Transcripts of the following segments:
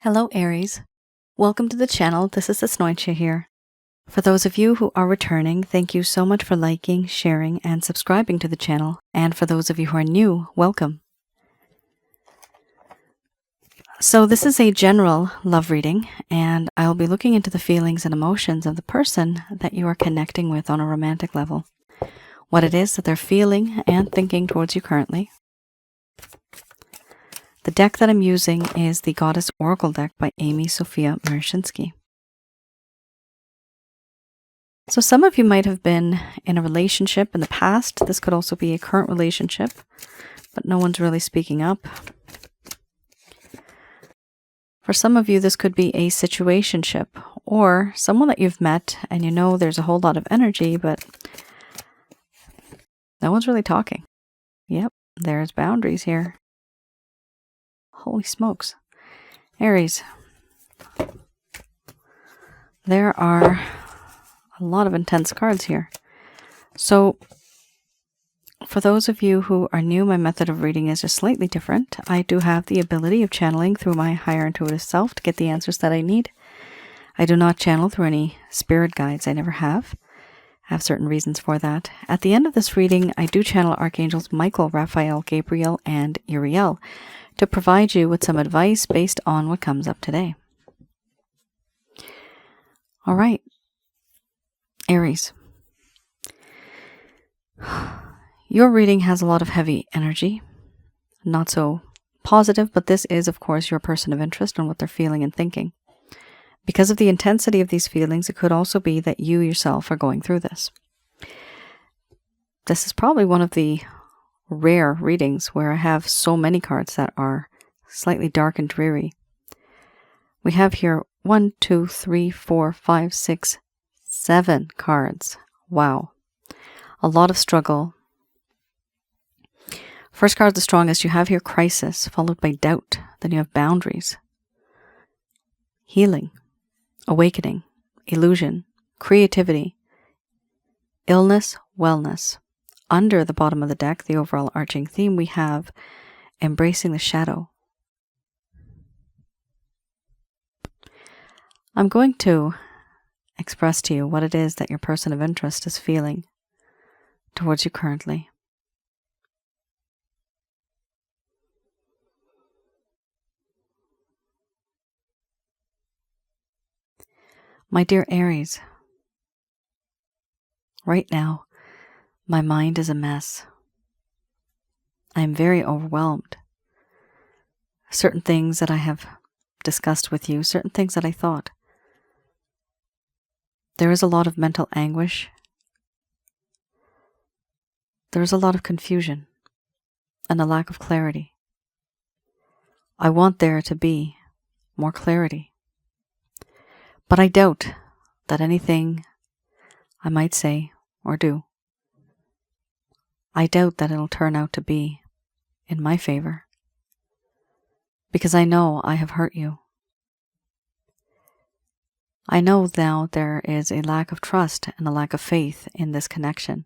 Hello Aries, welcome to the channel. This is Asnointia here. For those of you who are returning, thank you so much for liking, sharing, and subscribing to the channel. And for those of you who are new, welcome. So this is a general love reading, and I'll be looking into the feelings and emotions of the person that you are connecting with on a romantic level. What it is that they're feeling and thinking towards you currently. The deck that I'm using is the Goddess Oracle deck by Amy Sophia Marashinsky. So some of you might have been in a relationship in the past. This could also be a current relationship, but no one's really speaking up. For some of you, this could be a situationship or someone that you've met and you know there's a whole lot of energy, but no one's really talking. Yep, there's boundaries here. Holy smokes. Aries, there are a lot of intense cards here. So for those of you who are new, my method of reading is just slightly different. I do have the ability of channeling through my higher intuitive self to get the answers that I need. I do not channel through any spirit guides. I never have. I have certain reasons for that. At the end of this reading, I do channel Archangels Michael, Raphael, Gabriel, and Uriel to provide you with some advice based on what comes up today. All right, Aries. Your reading has a lot of heavy energy, not so positive, but this is, of course, your person of interest and what they're feeling and thinking. Because of the intensity of these feelings, it could also be that you yourself are going through this. This is probably one of the rare readings where I have so many cards that are slightly dark and dreary. We have here 1, 2, 3, 4, 5, 6, 7 cards. Wow. A lot of struggle. First card, the strongest. You have here crisis, followed by doubt. Then you have boundaries, healing, awakening, illusion, creativity, illness, wellness. Under the bottom of the deck, the overall arching theme, we have embracing the shadow. I'm going to express to you what it is that your person of interest is feeling towards you currently. My dear Aries, right now, my mind is a mess. I am very overwhelmed. Certain things that I have discussed with you, certain things that I thought. There is a lot of mental anguish. There is a lot of confusion and a lack of clarity. I want there to be more clarity. But I doubt that anything I might say or do, I doubt that it'll turn out to be in my favor, because I know I have hurt you. I know now there is a lack of trust and a lack of faith in this connection,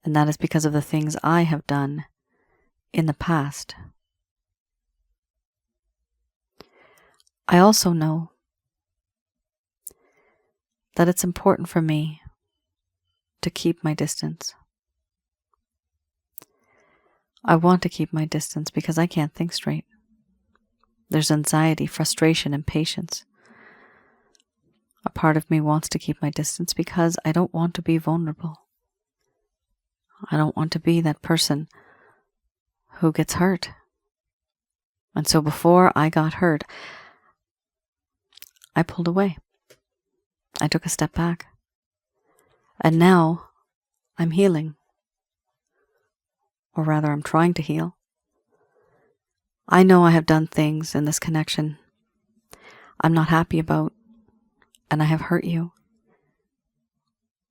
and that is because of the things I have done in the past. I also know that it's important for me to keep my distance. I want to keep my distance because I can't think straight. There's anxiety, frustration, impatience. A part of me wants to keep my distance because I don't want to be vulnerable. I don't want to be that person who gets hurt. And so before I got hurt, I pulled away. I took a step back. And now I'm healing. Or rather, I'm trying to heal. I know I have done things in this connection I'm not happy about, and I have hurt you.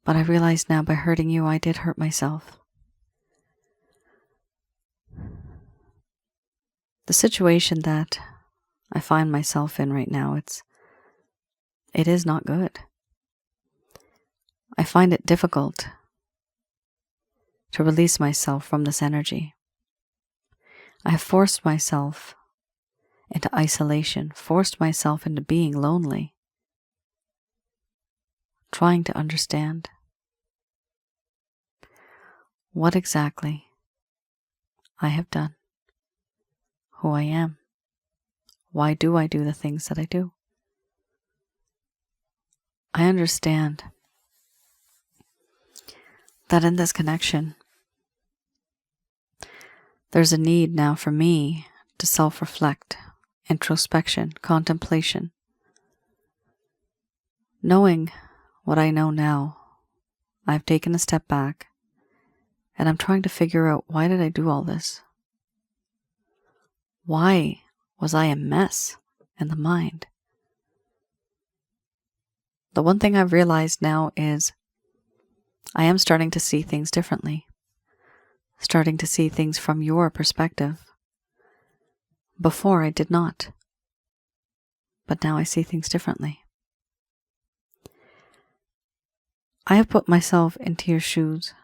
But I realize now by hurting you, I did hurt myself. The situation that I find myself in right now, it is not good. I find it difficult to release myself from this energy. I have forced myself into isolation, forced myself into being lonely, trying to understand what exactly I have done, who I am, why do I do the things that I do. I understand that in this connection, there's a need now for me to self-reflect, introspection, contemplation. Knowing what I know now, I've taken a step back and I'm trying to figure out, why did I do all this? Why was I a mess in the mind? The one thing I've realized now is I am starting to see things differently, starting to see things from your perspective. Before I did not, but now I see things differently. I have put myself into your shoes.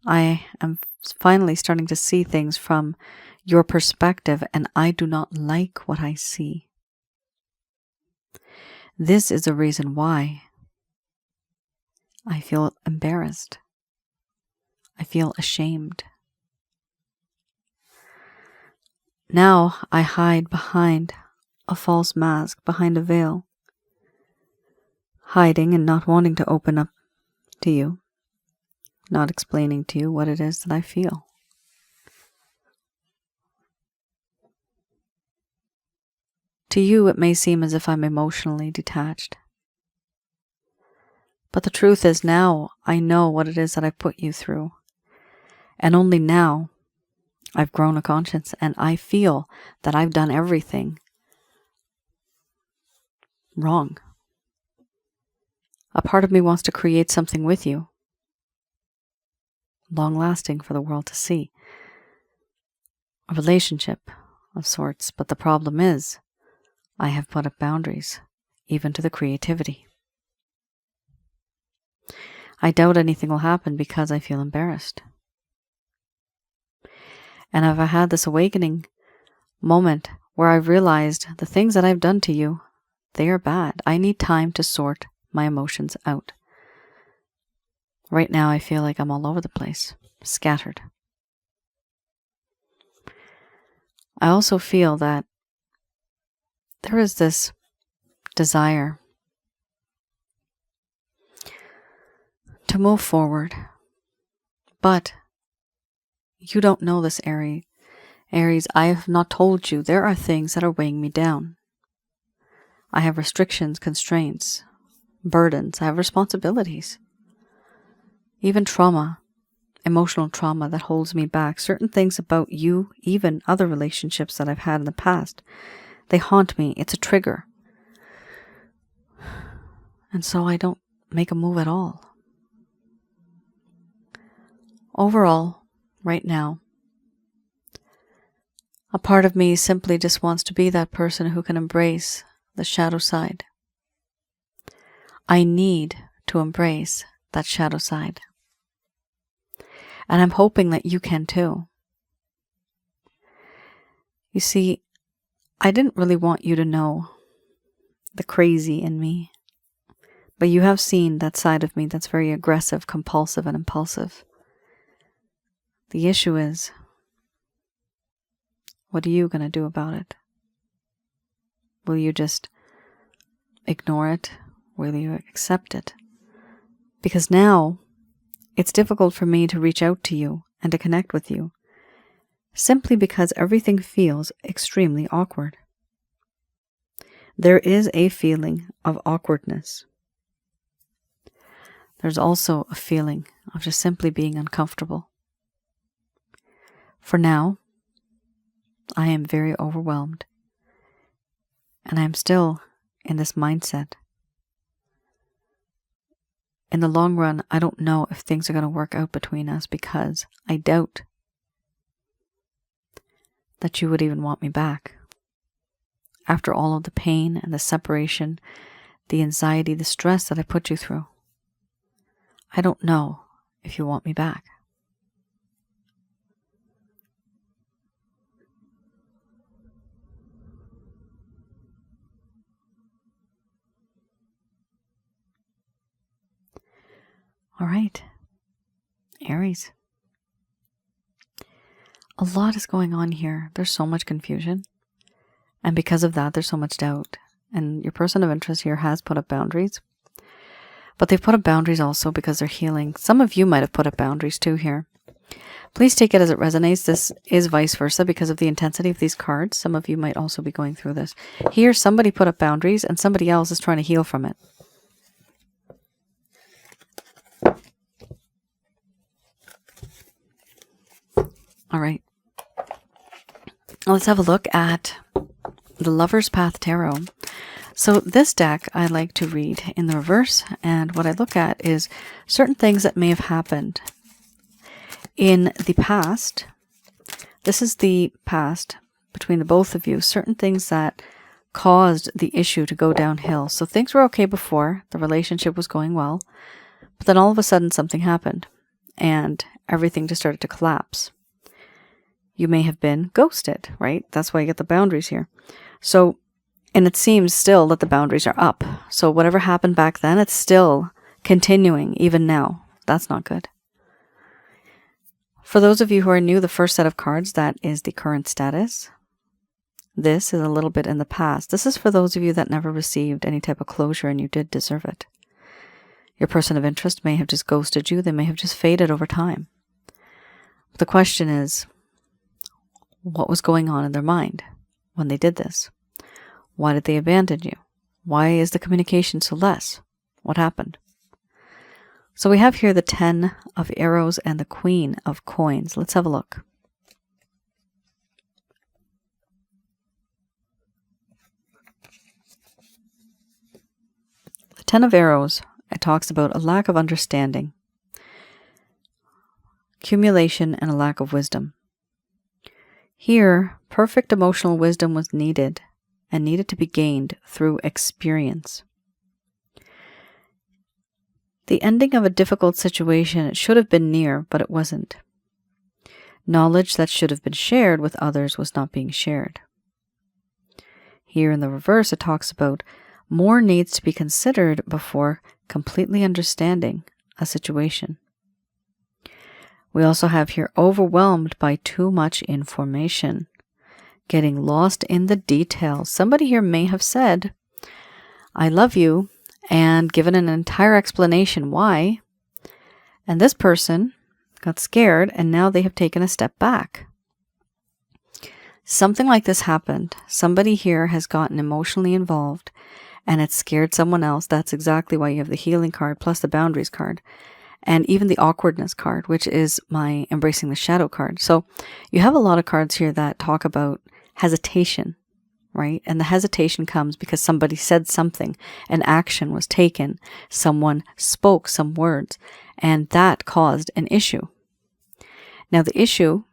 I am finally starting to see things from your perspective, and I do not like what I see. This is the reason why I feel embarrassed. I feel ashamed. Now I hide behind a false mask, behind a veil, hiding and not wanting to open up to you, not explaining to you what it is that I feel. To you, it may seem as if I'm emotionally detached. But the truth is, now I know what it is that I've put you through. And only now I've grown a conscience and I feel that I've done everything wrong. A part of me wants to create something with you, long-lasting for the world to see. A relationship of sorts, but the problem is, I have put up boundaries, even to the creativity. I doubt anything will happen because I feel embarrassed. And I've had this awakening moment where I've realized the things that I've done to you, they are bad. I need time to sort my emotions out. Right now I feel like I'm all over the place, scattered. I also feel that there is this desire to move forward, but you don't know this, Aries. Aries, I have not told you there are things that are weighing me down. I have restrictions, constraints, burdens. I have responsibilities. Even trauma, emotional trauma that holds me back. Certain things about you, even other relationships that I've had in the past, they haunt me. It's a trigger. And so I don't make a move at all. Overall, right now, a part of me simply just wants to be that person who can embrace the shadow side. I need to embrace that shadow side. And I'm hoping that you can too. You see, I didn't really want you to know the crazy in me, but you have seen that side of me that's very aggressive, compulsive, and impulsive. The issue is, what are you going to do about it? Will you just ignore it? Will you accept it? Because now it's difficult for me to reach out to you and to connect with you, simply because everything feels extremely awkward. There is a feeling of awkwardness. There's also a feeling of just simply being uncomfortable. For now, I am very overwhelmed, and I am still in this mindset. In the long run, I don't know if things are going to work out between us because I doubt that you would even want me back. After all of the pain and the separation, the anxiety, the stress that I put you through, I don't know if you want me back. All right. Aries. A lot is going on here. There's so much confusion. And because of that, there's so much doubt. And your person of interest here has put up boundaries. But they've put up boundaries also because they're healing. Some of you might have put up boundaries too here. Please take it as it resonates. This is vice versa because of the intensity of these cards. Some of you might also be going through this. Here, somebody put up boundaries and somebody else is trying to heal from it. All right. Let's have a look at the Lover's Path Tarot. So this deck I like to read in the reverse, and what I look at is certain things that may have happened in the past. This is the past between the both of you, certain things that caused the issue to go downhill. So things were okay before, the relationship was going well, but then all of a sudden something happened and everything just started to collapse. You may have been ghosted, right? That's why you get the boundaries here. So, and it seems still that the boundaries are up. So whatever happened back then, it's still continuing even now. That's not good. For those of you who are new, the first set of cards, that is the current status. This is a little bit in the past. This is for those of you that never received any type of closure and you did deserve it. Your person of interest may have just ghosted you. They may have just faded over time. But the question is, what was going on in their mind when they did this? Why did they abandon you? Why is the communication so less? What happened? So we have here the 10 of Arrows and the Queen of Coins. Let's have a look. The 10 of Arrows, it talks about a lack of understanding, accumulation, and a lack of wisdom. Here, perfect emotional wisdom was needed and needed to be gained through experience. The ending of a difficult situation, it should have been near, but it wasn't. Knowledge that should have been shared with others was not being shared. Here in the reverse, it talks about more needs to be considered before completely understanding a situation. We also have here overwhelmed by too much information, getting lost in the details. Somebody here may have said, I love you, and given an entire explanation why, and this person got scared and now they have taken a step back. Something like this happened. Somebody here has gotten emotionally involved and it scared someone else. That's exactly why you have the healing card plus the boundaries card. And even the awkwardness card, which is my embracing the shadow card. So you have a lot of cards here that talk about hesitation, right? And the hesitation comes because somebody said something, an action was taken, someone spoke some words, and that caused an issue. Now the issue,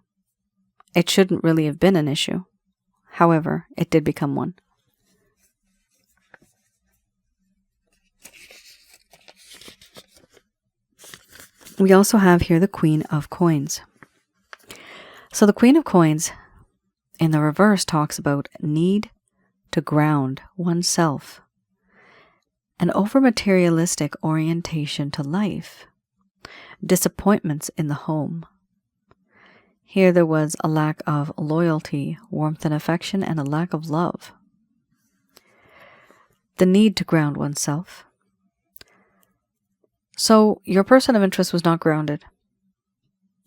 it shouldn't really have been an issue. However, it did become one. We also have here the Queen of Coins. So the Queen of Coins in the reverse talks about need to ground oneself, an over-materialistic orientation to life, disappointments in the home. Here there was a lack of loyalty, warmth and affection, and a lack of love. The need to ground oneself. So your person of interest was not grounded.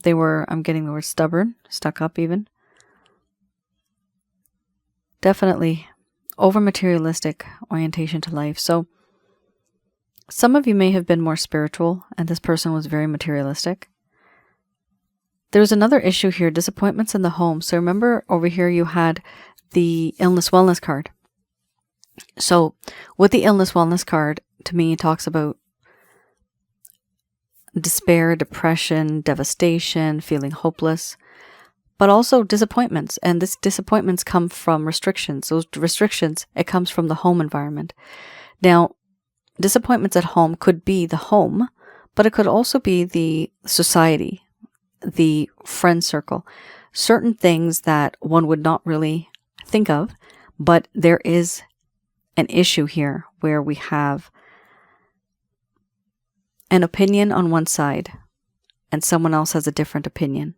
They were, I'm getting the word stubborn, stuck up even. Definitely over-materialistic orientation to life. So some of you may have been more spiritual and this person was very materialistic. There's another issue here, disappointments in the home. So remember over here you had the illness wellness card. So with the illness wellness card, to me it talks about despair, depression, devastation, feeling hopeless, but also disappointments. And these disappointments come from restrictions. Those restrictions, it comes from the home environment. Now, disappointments at home could be the home, but it could also be the society, the friend circle, certain things that one would not really think of, but there is an issue here where we have an opinion on one side and someone else has a different opinion.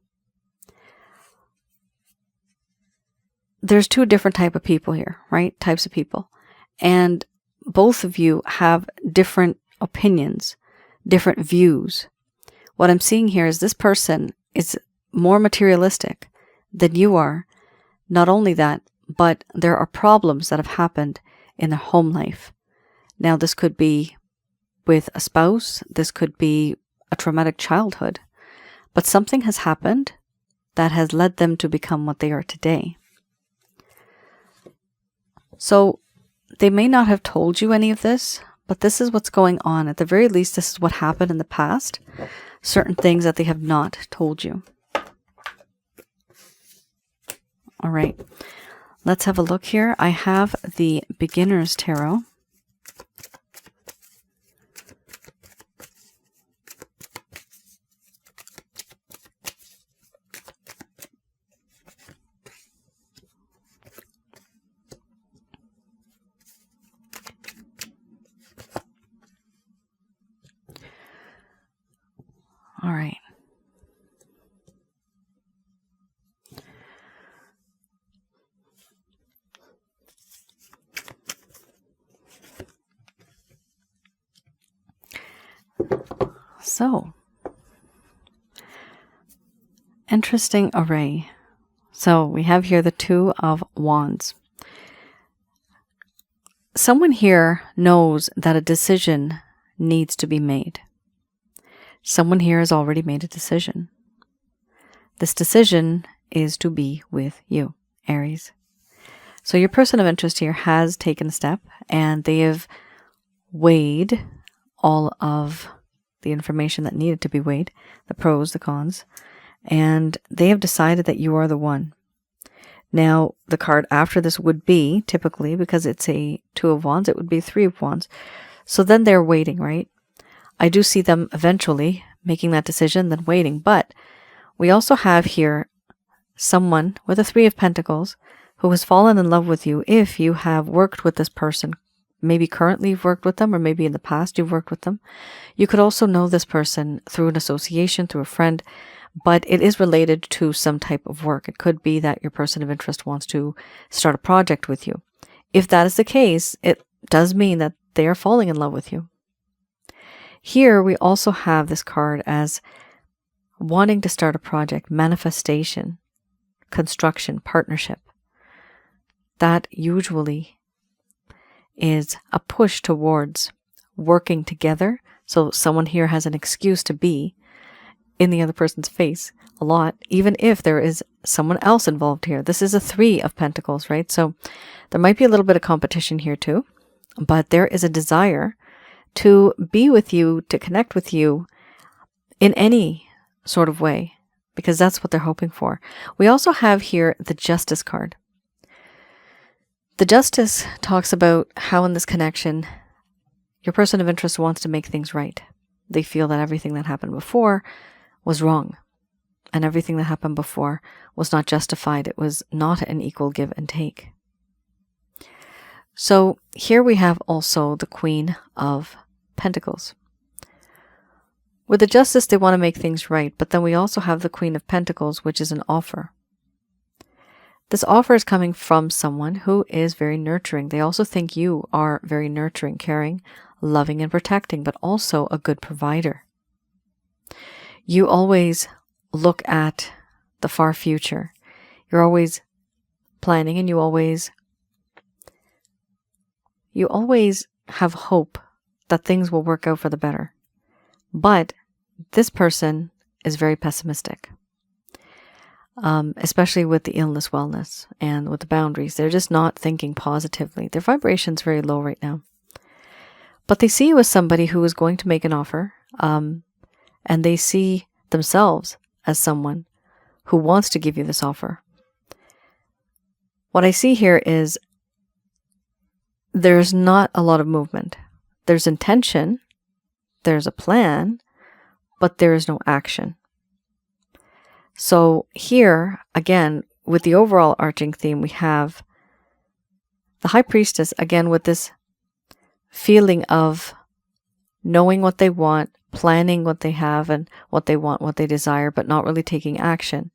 There's two different types of people here, right? Types of people. And both of you have different opinions, different views. What I'm seeing here is this person is more materialistic than you are. Not only that, but there are problems that have happened in their home life. Now, this could be with a spouse. This could be a traumatic childhood. But something has happened that has led them to become what they are today. So they may not have told you any of this, but this is what's going on. At the very least, this is what happened in the past. Certain things that they have not told you. All right. Let's have a look here. I have the Beginner's Tarot. All right. So, interesting array. So we have here the Two of Wands. Someone here knows that a decision needs to be made. Someone here has already made a decision. This decision is to be with you, Aries. So your person of interest here has taken a step and they have weighed all of the information that needed to be weighed, the pros, the cons, and they have decided that you are the one. Now, the card after this would be, typically, because it's a Two of Wands, it would be Three of Wands. So then they're waiting, right? I do see them eventually making that decision, then waiting. But we also have here someone with a Three of Pentacles who has fallen in love with you if you have worked with this person. Maybe currently you've worked with them, or maybe in the past you've worked with them. You could also know this person through an association, through a friend, but it is related to some type of work. It could be that your person of interest wants to start a project with you. If that is the case, it does mean that they are falling in love with you. Here we also have this card as wanting to start a project, manifestation, construction, partnership. That usually is a push towards working together. So someone here has an excuse to be in the other person's face a lot, even if there is someone else involved here. This is a Three of Pentacles, right? So there might be a little bit of competition here too, but there is a desire to be with you, to connect with you in any sort of way, because that's what they're hoping for. We also have here the Justice card. The Justice talks about how in this connection, your person of interest wants to make things right. They feel that everything that happened before was wrong, and everything that happened before was not justified. It was not an equal give and take. So here we have also the Queen of Pentacles. With the Justice, they want to make things right, but then we also have the Queen of Pentacles, which is an offer. This offer is coming from someone who is very nurturing. They also think you are very nurturing, caring, loving, and protecting, but also a good provider. You always look at the far future. You're always planning, and you always have hope that things will work out for the better. But this person is very pessimistic, especially with the illness, wellness, and with the boundaries. They're just not thinking positively. Their vibration's very low right now. But they see you as somebody who is going to make an offer, and they see themselves as someone who wants to give you this offer. What I see here is there's not a lot of movement. There's intention, there's a plan, but there is no action. So here, again, with the overall arching theme, we have the High Priestess, again, with this feeling of knowing what they want, planning what they have and what they want, what they desire, but not really taking action.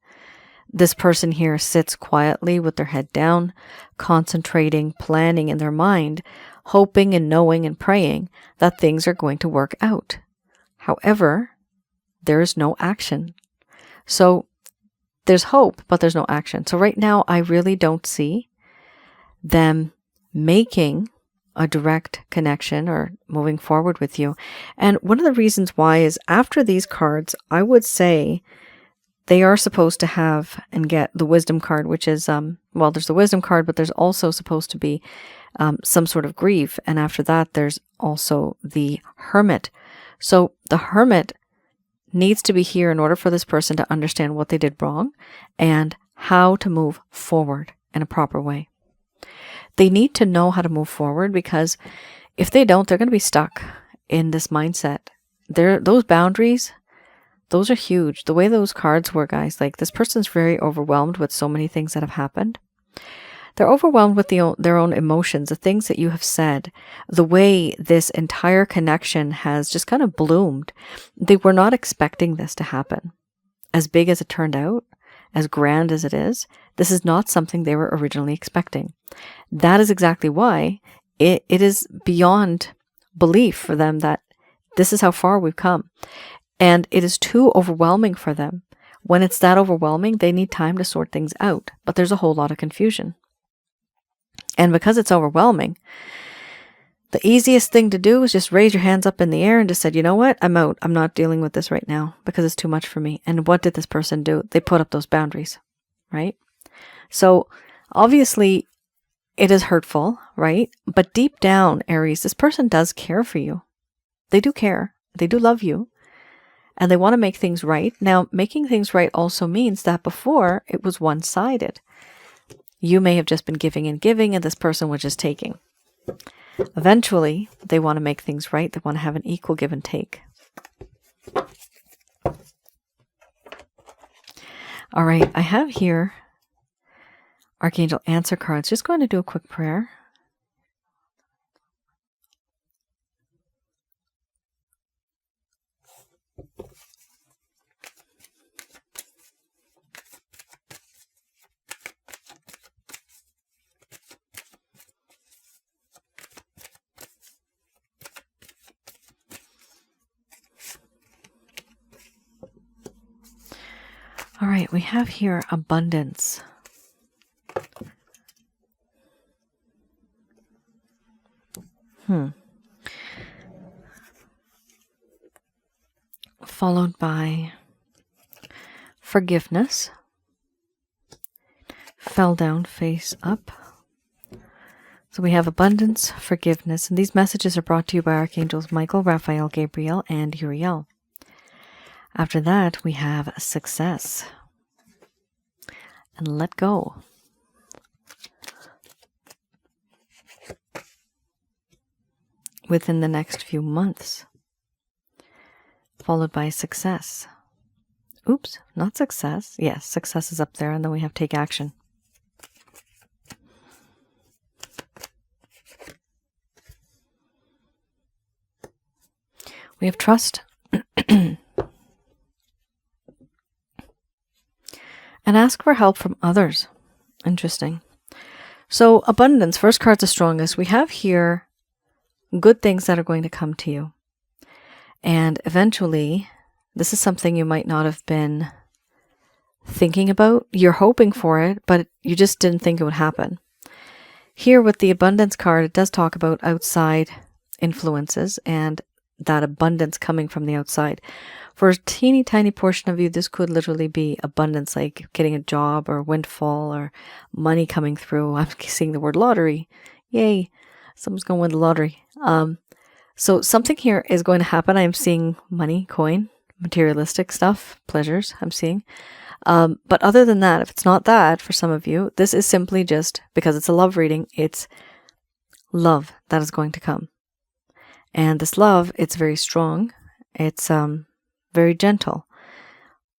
This person here sits quietly with their head down, concentrating, planning in their mind, hoping and knowing and praying that things are going to work out. However, there is no action. So there's hope, but there's no action. So right now, I really don't see them making a direct connection or moving forward with you. And one of the reasons why is after these cards, I would say they are supposed to have and get the wisdom card, which is, well, there's the wisdom card, but there's also supposed to be some sort of grief. And after that, there's also the hermit. So the hermit needs to be here in order for this person to understand what they did wrong and how to move forward in a proper way. They need to know how to move forward, because if they don't, they're going to be stuck in this mindset. Those boundaries, those are huge. The way those cards were, guys, like this person's very overwhelmed with so many things that have happened. They're overwhelmed with their own emotions, the things that you have said, the way this entire connection has just kind of bloomed. They were not expecting this to happen. As big as it turned out, as grand as it is, this is not something they were originally expecting. That is exactly why it is beyond belief for them that this is how far we've come. And it is too overwhelming for them. When it's that overwhelming, they need time to sort things out. But there's a whole lot of confusion. And because it's overwhelming, the easiest thing to do is just raise your hands up in the air and just say, you know what? I'm out. I'm not dealing with this right now because it's too much for me. And what did this person do? They put up those boundaries, right? So obviously it is hurtful, right? But deep down, Aries, this person does care for you. They do care. They do love you. And they want to make things right. Now, making things right also means that before it was one-sided. You may have just been giving and giving, and this person was just taking. Eventually, they want to make things right. They want to have an equal give and take. All right, I have here Archangel answer cards. Just going to do a quick prayer. All right, we have here abundance. Followed by forgiveness. Fell down, face up. So we have abundance, forgiveness, and these messages are brought to you by Archangels Michael, Raphael, Gabriel, and Uriel. After that, we have success and let go. Within the next few months, followed by success. Oops, not success. Yes, success is up there, and then we have take action. We have trust. And ask for help from others. Interesting. So abundance, first card's the strongest. We have here good things that are going to come to you. And eventually, this is something you might not have been thinking about. You're hoping for it, but you just didn't think it would happen. Here with the abundance card, it does talk about outside influences and that abundance coming from the outside. For a teeny tiny portion of you, this could literally be abundance, like getting a job or windfall or money coming through. I'm seeing the word lottery. Yay. Someone's going to win the lottery. So something here is going to happen. I'm seeing money, coin, materialistic stuff, pleasures I'm seeing. But other than that, if it's not that for some of you, this is simply just because it's a love reading. It's love that is going to come. And this love, it's very strong. It's very gentle.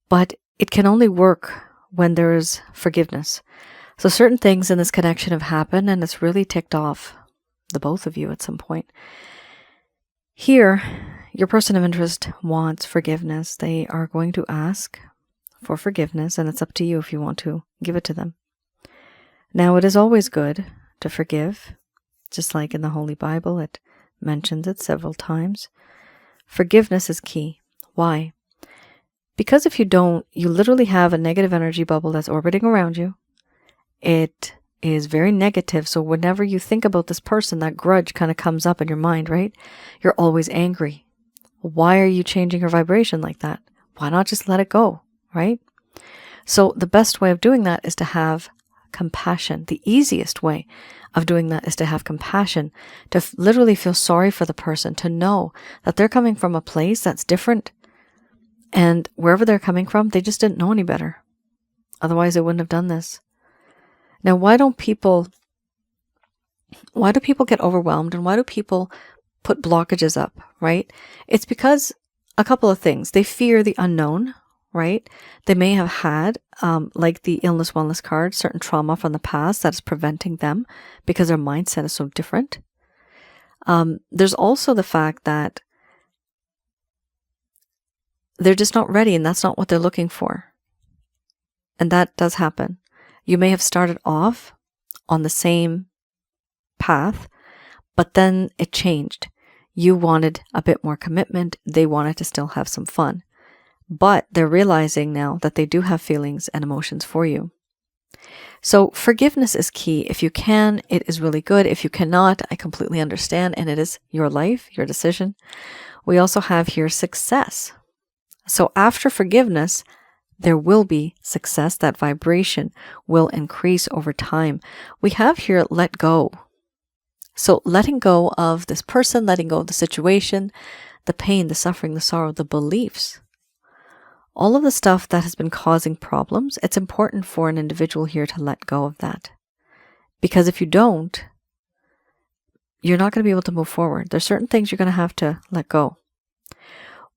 But it can only work when there is forgiveness. So certain things in this connection have happened, and it's really ticked off the both of you at some point. Here, your person of interest wants forgiveness. They are going to ask for forgiveness, and it's up to you if you want to give it to them. Now, it is always good to forgive, just like in the Holy Bible, it mentions it several times. Forgiveness is key. Why? Because if you don't, you literally have a negative energy bubble that's orbiting around you. It is very negative, so whenever you think about this person, that grudge kind of comes up in your mind, right? You're always angry. Why are you changing your vibration like that? Why not just let it go, right? So the best way of doing that is to have compassion. The easiest way of doing that is to have compassion, to literally feel sorry for the person, to know that they're coming from a place that's different, and wherever they're coming from, they just didn't know any better. Otherwise, they wouldn't have done this. Now, why do people get overwhelmed, and why do people put blockages up, right? It's because a couple of things. They fear the unknown, right? They may have had, like the illness wellness card, certain trauma from the past that is preventing them because their mindset is so different. There's also the fact that they're just not ready, and that's not what they're looking for. And that does happen. You may have started off on the same path, but then it changed. You wanted a bit more commitment. They wanted to still have some fun. But they're realizing now that they do have feelings and emotions for you. So forgiveness is key. If you can, it is really good. If you cannot, I completely understand, and it is your life, your decision. We also have here success. So after forgiveness, there will be success. That vibration will increase over time. We have here let go. So letting go of this person, letting go of the situation, the pain, the suffering, the sorrow, the beliefs, all of the stuff that has been causing problems, it's important for an individual here to let go of that. Because if you don't, you're not going to be able to move forward. There's certain things you're going to have to let go.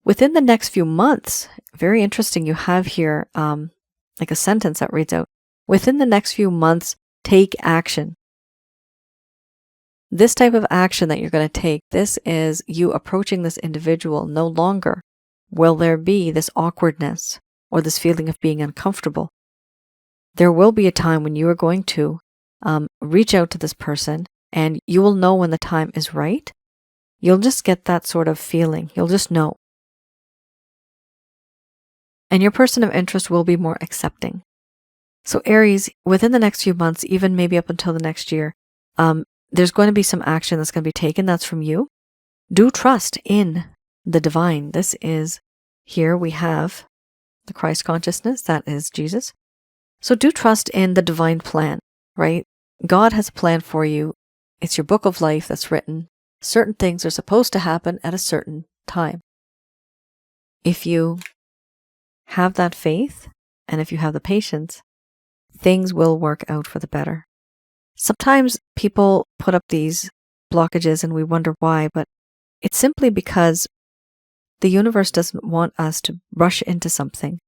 Within the next few months, very interesting, you have here like a sentence that reads out, within the next few months, take action. This type of action that you're going to take, this is you approaching this individual. No longer will there be this awkwardness or this feeling of being uncomfortable. There will be a time when you are going to reach out to this person, and you will know when the time is right. You'll just get that sort of feeling. You'll just know. And your person of interest will be more accepting. So Aries, within the next few months, even maybe up until the next year, there's going to be some action that's going to be taken. That's from you. Do trust in the divine. This is, here we have the Christ consciousness. That is Jesus. So do trust in the divine plan, right? God has a plan for you. It's your book of life that's written. Certain things are supposed to happen at a certain time. If you have that faith, and if you have the patience, things will work out for the better. Sometimes people put up these blockages and we wonder why, but it's simply because the universe doesn't want us to rush into something.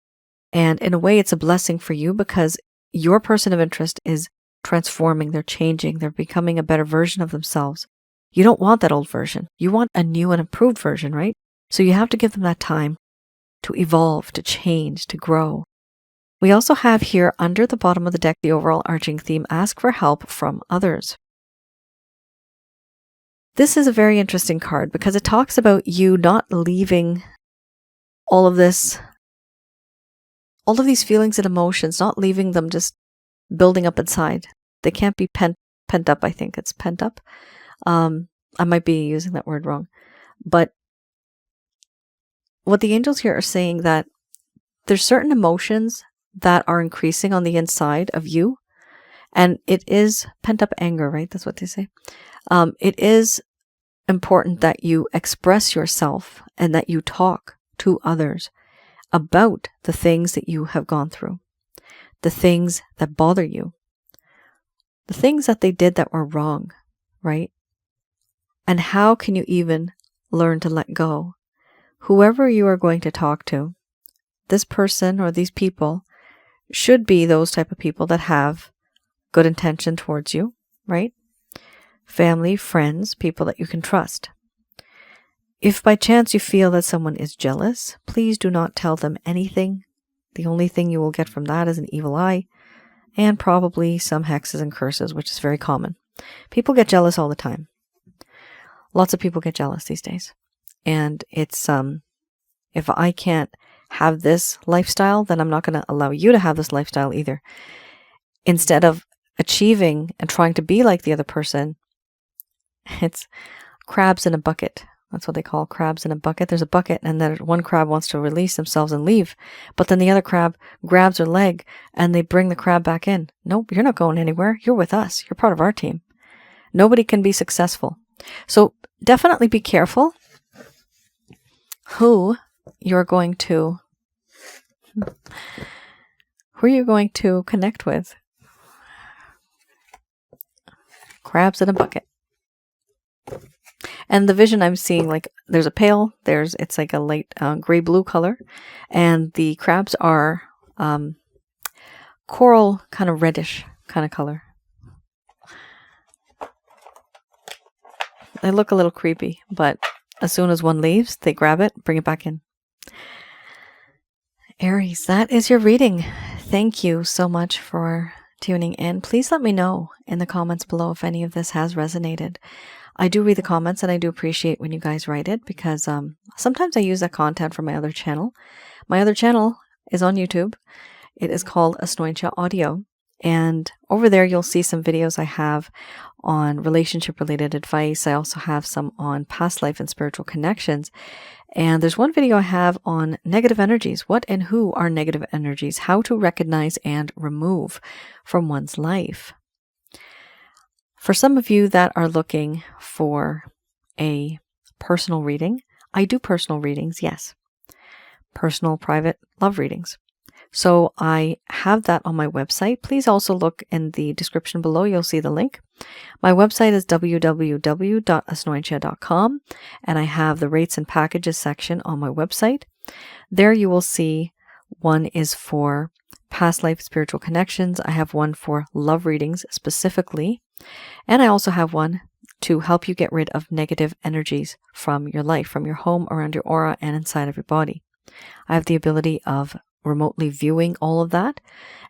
And in a way, it's a blessing for you because your person of interest is transforming, they're changing, they're becoming a better version of themselves. You don't want that old version. You want a new and improved version, right? So you have to give them that time to evolve, to change, to grow. We also have here under the bottom of the deck, the overall arching theme, ask for help from others. This is a very interesting card because it talks about you not leaving all of these feelings and emotions, not leaving them just building up inside. They can't be pent up. I think it's pent up. I might be using that word wrong. But what the angels here are saying that there's certain emotions that are increasing on the inside of you. And it is pent up anger, right? That's what they say. It is important that you express yourself and that you talk to others about the things that you have gone through, the things that bother you, the things that they did that were wrong, right? And how can you even learn to let go? Whoever you are going to talk to, this person or these people should be those type of people that have good intention towards you, right? Family, friends, people that you can trust. If by chance you feel that someone is jealous, please do not tell them anything. The only thing you will get from that is an evil eye and probably some hexes and curses, which is very common. People get jealous all the time. Lots of people get jealous these days. And it's, if I can't have this lifestyle, then I'm not going to allow you to have this lifestyle either. Instead of achieving and trying to be like the other person, it's crabs in a bucket. That's what they call crabs in a bucket. There's a bucket, and then one crab wants to release themselves and leave, but then the other crab grabs their leg and they bring the crab back in. Nope, you're not going anywhere. You're with us. You're part of our team. Nobody can be successful. So definitely be careful who you're going to connect with. Crabs in a bucket. And the vision I'm seeing, like, there's a pail, it's like a light gray blue color, and the crabs are coral, kind of reddish kind of color. They look a little creepy, but as soon as one leaves, they grab it, bring it back in. Aries, that is your reading. Thank you so much for tuning in. Please let me know in the comments below if any of this has resonated. I do read the comments, and I do appreciate when you guys write it, because sometimes I use that content from my other channel. My other channel is on YouTube. It is called Asnointia Audio, and over there you'll see some videos I have on relationship-related advice. I also have some on past life and spiritual connections, and there's one video I have on negative energies. What and who are negative energies? How to recognize and remove from one's life. For some of you that are looking for a personal reading, I do personal readings, yes. Personal, private love readings. So I have that on my website. Please also look in the description below. You'll see the link. My website is www.asnointia.com, and I have the rates and packages section on my website. There you will see one is for past life spiritual connections. I have one for love readings specifically. And I also have one to help you get rid of negative energies from your life, from your home, around your aura, and inside of your body. I have the ability of remotely viewing all of that,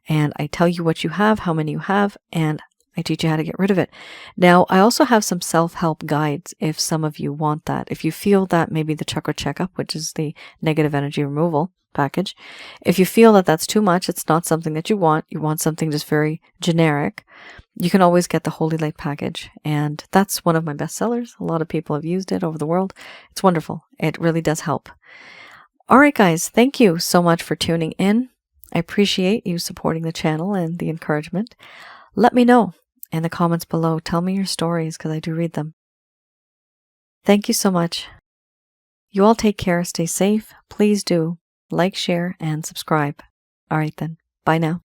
and I tell you what you have, how many you have, and I teach you how to get rid of it. Now, I also have some self-help guides if some of you want that. If you feel that maybe the chakra checkup, which is the negative energy removal package, if you feel that that's too much, it's not something that you want something just very generic, you can always get the Holy Light package, and that's one of my best sellers. A lot of people have used it over the world. It's wonderful. It really does help. All right, guys, thank you so much for tuning in. I appreciate you supporting the channel and the encouragement. Let me know in the comments below. Tell me your stories, because I do read them. Thank you so much. You all take care. Stay safe. Please do like, share, and subscribe. All right then. Bye now.